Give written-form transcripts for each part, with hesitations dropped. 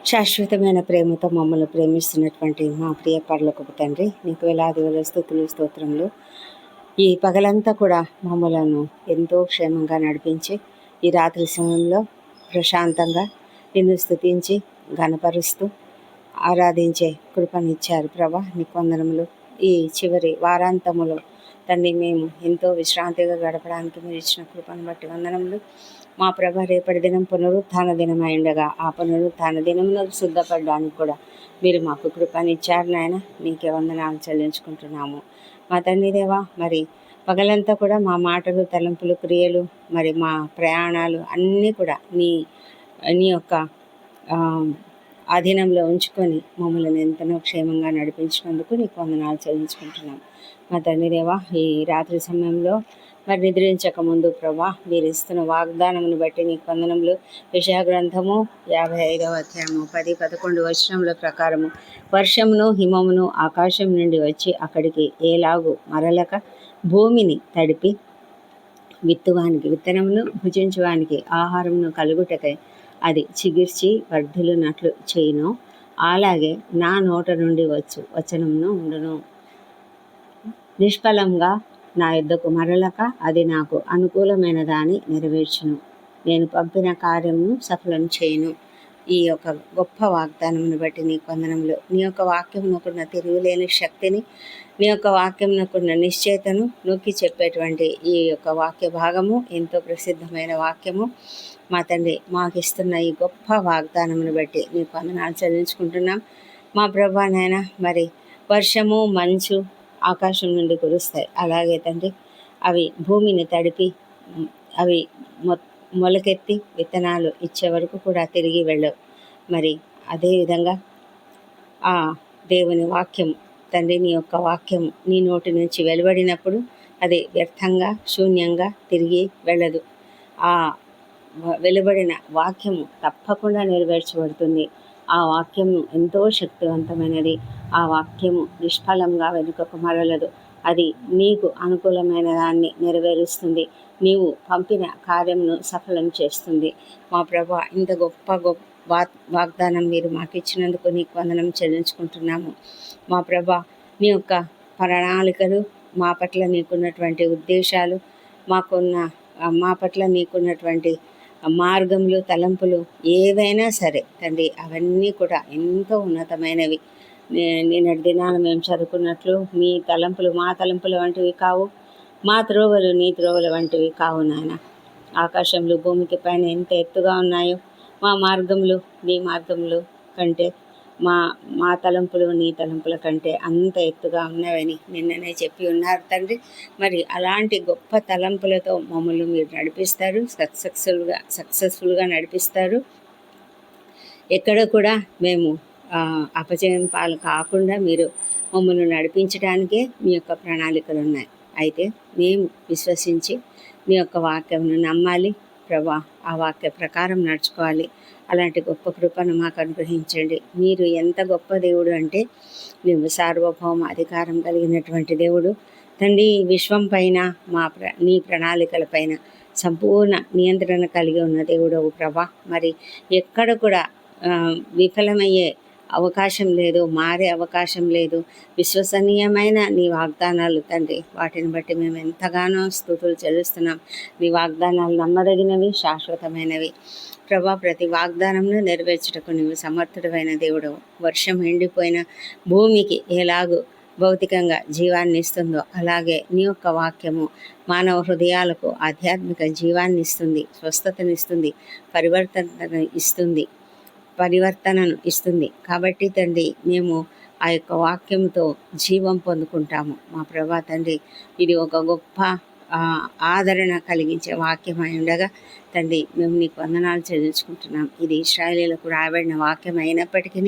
శాశ్వతమైన ప్రేమతో మమ్మల్ని ప్రేమిస్తున్నటువంటి మా ప్రియ పరలోకపు తండ్రి, నీకు వేలాది వేల స్తుతులు స్తోత్రములు. ఈ పగలంతా కూడా మమ్మలను ఎంతో క్షేమంగా నడిపించి ఈ రాత్రి సమయంలో ప్రశాంతంగా నిన్ను స్తుతించి ఘనపరుస్తూ ఆరాధించే కృపనిచ్చారు ప్రభా. నీకు వందనములు. ఈ చివరి వారాంతములో తండ్రి మేము ఎంతో విశ్రాంతిగా గడపడానికి మీరు ఇచ్చిన కృపను బట్టి వందనములు. మా ప్రభ, రేపటి దినం పునరుత్థాన దినమై ఉండగా ఆ పునరుత్థాన దినమును శుద్ధపడడానికి కూడా మీరు మాకు కృపనిచ్చారు నాయన. నీకే వందనాలు చెల్లించుకుంటున్నాము మా తండ్రి దేవా. మరి పగలంతా కూడా మా మాటలు, తలంపులు, క్రియలు, మరి మా ప్రయాణాలు అన్నీ కూడా నీ యొక్క ఆధీనంలో ఉంచుకొని మమ్మల్ని ఎంతనో క్షేమంగా నడిపించినందుకు నీకు వందనాలు చెల్లించుకుంటున్నాం మా తండ్రి దేవా. ఈ రాత్రి సమయంలో మరి నిద్రించక ముందు ప్రభా, మీరు ఇస్తున్న వాగ్దానమును బట్టి నీకు వందనములు. యెషయా గ్రంథము 55వ అధ్యాయము 10-11 వచనముల ప్రకారము, వర్షమును హిమమును ఆకాశం నుండి వచ్చి అక్కడికి ఏలాగు మరలక భూమిని తడిపి విత్తువానికి విత్తనమును, భుజించువానికి ఆహారమును కలుగుటకై అది చిగిర్చి వర్ధిల్లునట్లు చేయును, అలాగే నా నోట నుండి వచనమును ఉండును. నిష్ఫలంగా నా యుద్ధకు మరలక అది నాకు అనుకూలమైన దాన్ని నెరవేర్చును. నేను పంపిన కార్యమును సఫలం చేయును. ఈ యొక్క గొప్ప వాగ్దానమును బట్టి నీకు వందనములు. నీ యొక్క వాక్యమునకున్న తిరుగులేని శక్తిని, నీ యొక్క వాక్యమునకున్న నిశ్చయతను నొక్కి చెప్పేటువంటి ఈ యొక్క వాక్య భాగము ఎంతో ప్రసిద్ధమైన వాక్యము మా తండ్రి. మాకు ఇస్తున్న ఈ గొప్ప వాగ్దానమును బట్టి నీకు వందనాలు చెల్లించుకుంటున్నాం మా ప్రభా నాయన. మరి వర్షము, మంచు ఆకాశం నుండి కురుస్తాయి. అలాగే తండ్రి అవి భూమిని తడిపి అవి మొలకెత్తి విత్తనాలు ఇచ్చే వరకు కూడా తిరిగి వెళ్ళవు. మరి అదేవిధంగా ఆ దేవుని వాక్యం తండ్రి, నీ యొక్క వాక్యము నీ నోటి నుంచి వెలువడినప్పుడు అది వ్యర్థంగా, శూన్యంగా తిరిగి వెళ్ళదు. ఆ వెలువడిన వాక్యము తప్పకుండా నెరవేర్చబడుతుంది. ఆ వాక్యము ఎంతో శక్తివంతమైనది. ఆ వాక్యము నిష్ఫలంగా వెనుకకు మరలదు. అది నీకు అనుకూలమైన దాన్ని నెరవేరుస్తుంది. నీవు పంపిన కార్యమును సఫలం చేస్తుంది మా ప్రభా. ఇంత గొప్ప వాగ్దానం మీరు మాకు ఇచ్చినందుకు నీకు వందనం చెల్లించుకుంటున్నాము మా ప్రభా. నీ యొక్క ప్రణాళికలు, మా పట్ల నీకున్నటువంటి ఉద్దేశాలు, మా పట్ల నీకున్నటువంటి మార్గములు, తలంపులు ఏవైనా సరే తండ్రి, అవన్నీ కూడా ఎంతో ఉన్నతమైనవి. నిన్నటి దినాలు మేము చదువుకున్నట్లు మీ తలంపులు మా తలంపుల వంటివి కావు, మా త్రోవలు నీ త్రోవల వంటివి కావు నాయన. ఆకాశంలో భూమికి పైన ఎంత ఎత్తుగా ఉన్నాయో మా మార్గములు నీ మార్గములు కంటే, మా తలంపులు నీ తలంపుల కంటే అంత ఎత్తుగా ఉన్నాయని నిన్ననే చెప్పి ఉన్నారు తండ్రి. మరి అలాంటి గొప్ప తలంపులతో మమ్మల్ని మీరు నడిపిస్తారు, సక్సెస్ఫుల్గా నడిపిస్తారు. ఎక్కడ కూడా మేము అపజయం పాలు కాకుండా మీరు మమ్మల్ని నడిపించడానికే మీ యొక్క ప్రణాళికలు ఉన్నాయి. అయితే మేము విశ్వసించి మీ యొక్క వాక్యమును నమ్మాలి ప్రభా. ఆ వాక్య ప్రకారం నడుచుకోవాలి. అలాంటి గొప్ప కృపను మాకు అనుగ్రహించండి. మీరు ఎంత గొప్ప దేవుడు అంటే, నువ్వు సార్వభౌమ అధికారం కలిగినటువంటి దేవుడు తండ్రి. విశ్వం పైన నీ ప్రణాళికల పైన సంపూర్ణ నియంత్రణ కలిగి ఉన్న దేవుడవు ప్రభా. మరి ఎక్కడ కూడా విఫలమయ్యే అవకాశం లేదు, మారే అవకాశం లేదు. విశ్వసనీయమైన నీ వాగ్దానాలు తండ్రి, వాటిని బట్టి మేము ఎంతగానో స్తుతులు చెల్లిస్తున్నాం. నీ వాగ్దానాలు నమ్మదగినవి, శాశ్వతమైనవి ప్రభా. ప్రతి వాగ్దానంను నెరవేర్చుటకు నువ్వు సమర్థుడమైన దేవుడు. వర్షం ఎండిపోయిన భూమికి ఎలాగూ భౌతికంగా జీవాన్ని ఇస్తుందో అలాగే నీ యొక్క వాక్యము మానవ హృదయాలకు ఆధ్యాత్మిక జీవాన్ని ఇస్తుంది, స్వస్థతనిస్తుంది, పరివర్తనను ఇస్తుంది. కాబట్టి తండ్రి, మేము ఆ యొక్క వాక్యంతో జీవం పొందుకుంటాము మా ప్రభా తండ్రి. ఇది ఒక గొప్ప ఆదరణ కలిగించే వాక్యమై ఉండగా తండ్రి, మేము నీకు వందనాలు చెల్లించుకుంటున్నాం. ఇది ఇశ్రాయేలీయులకు రాయబడిన వాక్యం అయినప్పటికీ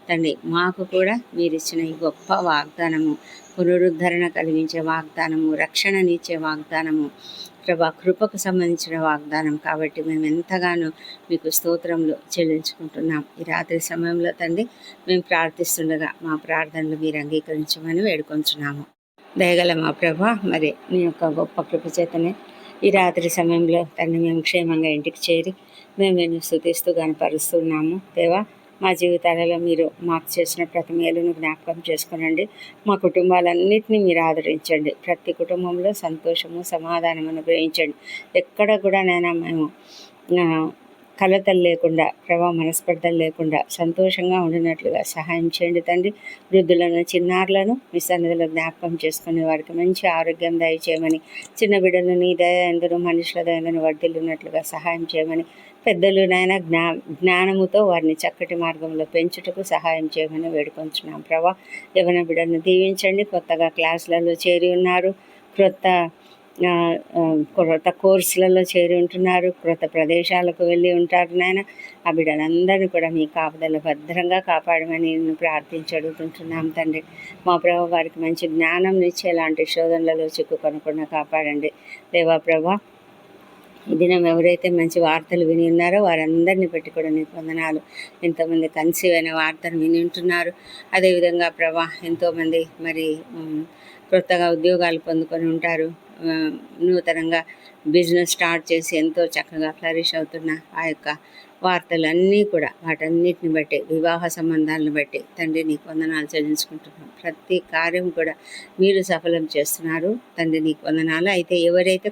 తండ్రి, మాకు కూడా మీరు ఇచ్చిన ఈ గొప్ప వాగ్దానము, పునరుద్ధరణ కలిగించే వాగ్దానము, రక్షణనిచ్చే వాగ్దానము ప్రభా, కృపకు సంబంధించిన వాగ్దానం. కాబట్టి మేము ఎంతగానో మీకు స్తోత్రములు చెల్లించుకుంటున్నాం. ఈ రాత్రి సమయంలో తండ్రి, మేము ప్రార్థిస్తుండగా మా ప్రార్థనలు మీరు అంగీకరించమని వేడుకొంచున్నాము. దయగల మా ప్రభా, మరి నీ యొక్క గొప్ప కృప చేతనే ఈ రాత్రి సమయంలో తండ్రి మేము క్షేమంగా ఇంటికి చేరి మేము నిన్ను స్తుతిస్తూ కనపరుస్తున్నాము దేవా. మా జీవితాలలో మీరు మాకు చేసిన ప్రతి మేలును జ్ఞాపకం చేసుకునండి. మా కుటుంబాలన్నింటినీ మీరు ఆదరించండి. ప్రతి కుటుంబంలో సంతోషము సమాధానం అనుగ్రహించండి. ఎక్కడ కూడా మేము కలతలు లేకుండా మనస్పర్ధలు లేకుండా సంతోషంగా ఉండినట్లుగా సహాయం చేయండి తండ్రి. వృద్ధులను చిన్నారులను మీ సన్నిధిలో జ్ఞాపకం చేసుకునే వారికి మంచి ఆరోగ్యం దయచేయమని, చిన్న బిడ్డలను నీ దయ ఎందరూ మనుషుల దయందరూ వర్ధిల్లున్నట్లుగా సహాయం చేయమని, పెద్దలునైనా జ్ఞానముతో వారిని చక్కటి మార్గంలో పెంచుటకు సహాయం చేయమని వేడుకొంచున్నాం ప్రభా. యవ్వన బిడ్డలను దీవించండి. కొత్తగా క్లాసులలో చేరి ఉన్నారు, క్రొత్త కోర్సులలో చేరి ఉంటున్నారు, క్రొత్త ప్రదేశాలకు వెళ్ళి ఉంటారు నాయన. ఆ బిడ్డలందరినీ కూడా మీ కాపుదల భద్రంగా కాపాడమని నేను ప్రార్థించి అడుగుతుంటున్నాం తండ్రి. మా ప్రభు వారికి మంచి జ్ఞానం ఇచ్చేలాంటి శోధనలలో చిక్కుకొనకుండా కాపాడండి దేవా ప్రభా. ఈ దినం ఎవరైతే మంచి వార్తలు విని ఉన్నారో వారందరినీ బట్టి కూడా నీకు వందనాలు. ఎంతోమంది కన్సీవ్ అయిన వార్తను విని ఉంటున్నారు. అదేవిధంగా ప్రభా ఎంతోమంది మరి కొత్తగా ఉద్యోగాలు పొందుకొని ఉంటారు. నూతనంగా బిజినెస్ స్టార్ట్ చేసి ఎంతో చక్కగా ఫ్లరిష్ అవుతున్న ఆ యొక్క వార్తలన్నీ కూడా వాటన్నిటిని బట్టి, వివాహ సంబంధాలను బట్టి తండ్రి నీకు వందనాలు చెల్లించుకుంటున్నాం. ప్రతి కార్యం కూడా మీరు సఫలం చేస్తున్నారు తండ్రి, నీకు వందనాలు. అయితే ఎవరైతే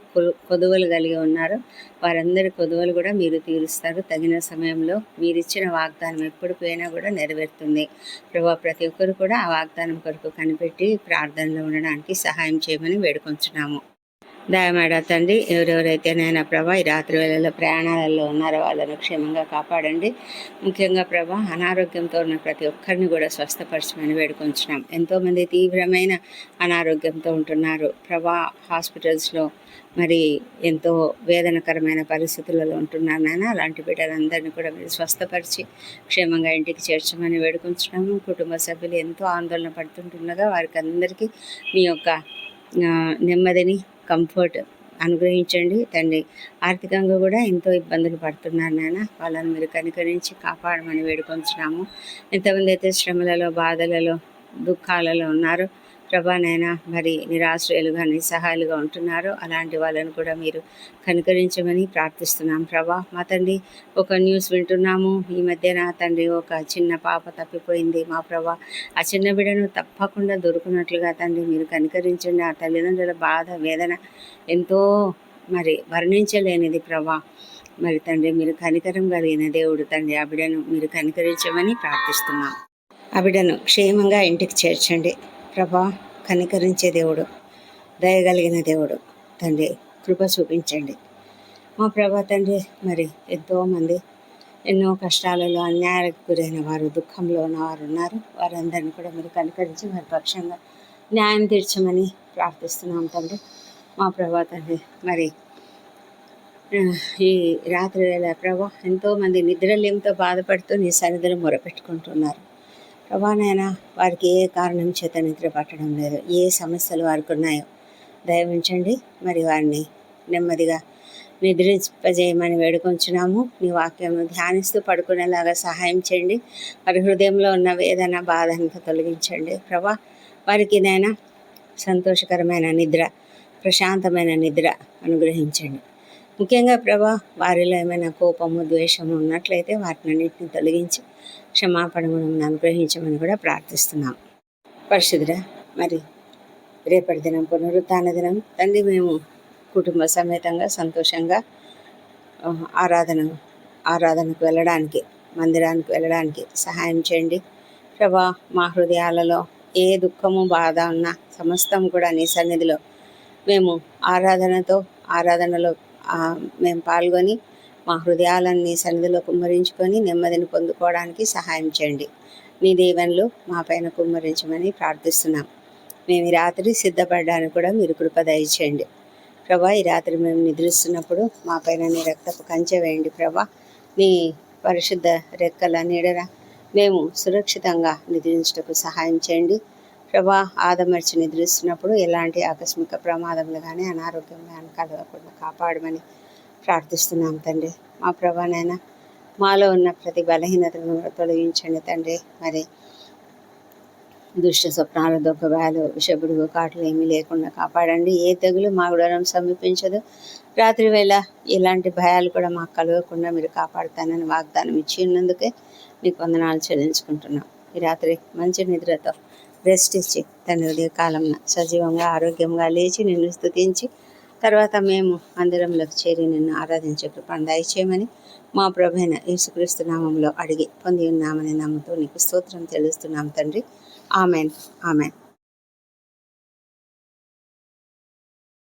కొదువలు కలిగి ఉన్నారో వారందరి కొదువలు కూడా మీరు తీరుస్తారు. తగిన సమయంలో మీరు ఇచ్చిన వాగ్దానం ఎప్పుడు పోయినా కూడా నెరవేరుతుంది ప్రభా. ప్రతి ఒక్కరు కూడా ఆ వాగ్దానం కొరకు కనిపెట్టి ప్రార్థనలో ఉండడానికి సహాయం చేయమని వేడుకొంచున్నాము. దయమాడ తండ్రి. ఎవరెవరైతే నైనా ప్రభా ఈ రాత్రి వేళల్లో ప్రయాణాలలో ఉన్నారో వాళ్ళను క్షేమంగా కాపాడండి. ముఖ్యంగా ప్రభా అనారోగ్యంతో ఉన్న ప్రతి ఒక్కరిని కూడా స్వస్థపరచమని వేడుకొంచున్నాం. ఎంతోమంది తీవ్రమైన అనారోగ్యంతో ఉంటున్నారు ప్రభా. హాస్పిటల్స్లో మరి ఎంతో వేదనకరమైన పరిస్థితులలో ఉంటున్నారు నాయన. అలాంటి బిడ్డలందరినీ కూడా మీరు స్వస్థపరిచి క్షేమంగా ఇంటికి చేర్చమని వేడుకొంచున్నాము. కుటుంబ సభ్యులు ఎంతో ఆందోళన పడుతుంటుండగా వారికి అందరికీ మీ యొక్క నెమ్మదిని, కంఫర్ట్ అనుగ్రహించండి తండ్రి. ఆర్థికంగా కూడా ఎంతో ఇబ్బందులు పడుతున్నారు నాయన. వాళ్ళని మీరు కనికరించి కాపాడమని వేడుకొంచున్నాము. ఎంతమంది అయితే శ్రమలలో, బాధలలో, దుఃఖాలలో ఉన్నారో ప్రభానైనా మరి నిరాశ్రయులుగా నిస్సహాయాలుగా ఉంటున్నారో అలాంటి వాళ్ళను కూడా మీరు కనుకరించమని ప్రార్థిస్తున్నాం ప్రభా. మా తండ్రి ఒక న్యూస్ వింటున్నాము ఈ మధ్యన తండ్రి, ఒక చిన్న పాప తప్పిపోయింది మా ప్రభా. ఆ చిన్న బిడ్డను తప్పకుండా దొరుకున్నట్లుగా తండ్రి మీరు కనికరించండి. ఆ తల్లిదండ్రుల బాధ వేదన ఎంతో మరి వర్ణించలేనిది ప్రభా. మరి తండ్రి మీరు కనికరం కలిగిన దేవుడు తండ్రి. ఆ బిడ్డను మీరు కనికరించమని ప్రార్థిస్తున్నాం. ఆ బిడ్డను క్షేమంగా ఇంటికి చేర్చండి ప్రభా. కనికరించే దేవుడు, దయగలిగిన దేవుడు తండ్రి, కృప చూపించండి మా ప్రభా తండ్రి. మరి ఎంతోమంది ఎన్నో కష్టాలలో అన్యాయాలకు గురైన వారు, దుఃఖంలో ఉన్నవారు ఉన్నారు. వారందరినీ కూడా మీరు కనికరించి వారి పక్షంగా న్యాయం తీర్చమని ప్రార్థిస్తున్నాం తండ్రి. మా ప్రభా తండ్రి మరి ఈ రాత్రి వేళ ప్రభా ఎంతోమంది నిద్రలేమితో బాధపడుతూ నీ సన్నిధిలో మొరపెట్టుకుంటున్నారు ప్రభానైనా. వారికి ఏ కారణం చేత నిద్ర పట్టడం లేదు, ఏ సమస్యలు వారికి ఉన్నాయో దయవించండి. మరి వారిని నెమ్మదిగా నిద్రింపజేయమని వేడుకొంచున్నాము. నీ వాక్యం ధ్యానిస్తూ పడుకునేలాగా సహాయం చేయండి. వారి హృదయంలో ఉన్న వేదన, బాధను తొలగించండి ప్రభా. వారికి నైనా సంతోషకరమైన నిద్ర, ప్రశాంతమైన నిద్ర అనుగ్రహించండి. ముఖ్యంగా ప్రభా వారిలో ఏమైనా కోపము, ద్వేషము ఉన్నట్లయితే వాటినన్నింటినీ తొలగించి క్షమాపణ గుణం అనుగ్రహించమని కూడా ప్రార్థిస్తున్నాం. పరిశుద్ధ మరి రేపటి దినం పునరుత్థాన దినం తండ్రి, మేము కుటుంబ సమేతంగా సంతోషంగా ఆరాధనకు వెళ్ళడానికి, మందిరానికి వెళ్ళడానికి సహాయం చేయండి ప్రభా. మా హృదయాలలో ఏ దుఃఖము, బాధ ఉన్నా సమస్తం కూడా నీ సన్నిధిలో మేము ఆరాధనలో మేము పాల్గొని మా హృదయాలను నీ సన్నిధిలో కుమ్మరించుకొని నెమ్మదిని పొందుకోవడానికి సహాయం చేయండి. నీ దీవెనలు మా పైన కుమ్మరించమని ప్రార్థిస్తున్నాం. మేము ఈ రాత్రి సిద్ధపడడానికి కూడా మీరు కృప దయచేయండి ప్రభా. ఈ రాత్రి మేము నిద్రిస్తున్నప్పుడు మా పైన నీ రక్తపు కంచె వేయండి ప్రభా. నీ పరిశుద్ధ రెక్కల నీడన మేము సురక్షితంగా నిద్రించుటకు సహాయం చేయండి ప్రభా. ఆదమర్చి నిద్రిస్తున్నప్పుడు ఎలాంటి ఆకస్మిక ప్రమాదములు కానీ అనారోగ్యం కానీ కలగకుండా కాపాడమని ప్రార్థిస్తున్నాం తండ్రి. మా ప్రభానైనా మాలో ఉన్న ప్రతి బలహీనతను తొలగించండి తండ్రి. మరి దుష్ట స్వప్నాల దొంగ విషపుడుగు కాటులు ఏమీ లేకుండా కాపాడండి. ఏ తెగులు మా గుడారం సమీపించదు. రాత్రి వేళ ఎలాంటి భయాలు కూడా మాకు కలగకుండా మీరు కాపాడుతానని వాగ్దానం ఇచ్చి ఉన్నందుకే మీకు వందనాలు చెల్లించుకుంటున్నాం. ఈ రాత్రి మంచి నిద్రతో రెస్ట్ ఇచ్చి తండ్రి ఉదయ కాలంలో సజీవంగా ఆరోగ్యంగా లేచి నిన్ను స్తుతించి తర్వాత మేము మందిరంలోకి చేరి నిన్ను ఆరాధించే కృపను దయచేయమని మా ప్రభువైన యేసుక్రీస్తు నామంలో అడిగి పొంది ఉన్నామని నమ్ముతూ నీకు స్తోత్రం తెలుస్తున్నాం తండ్రి. ఆమెన్. ఆమెన్.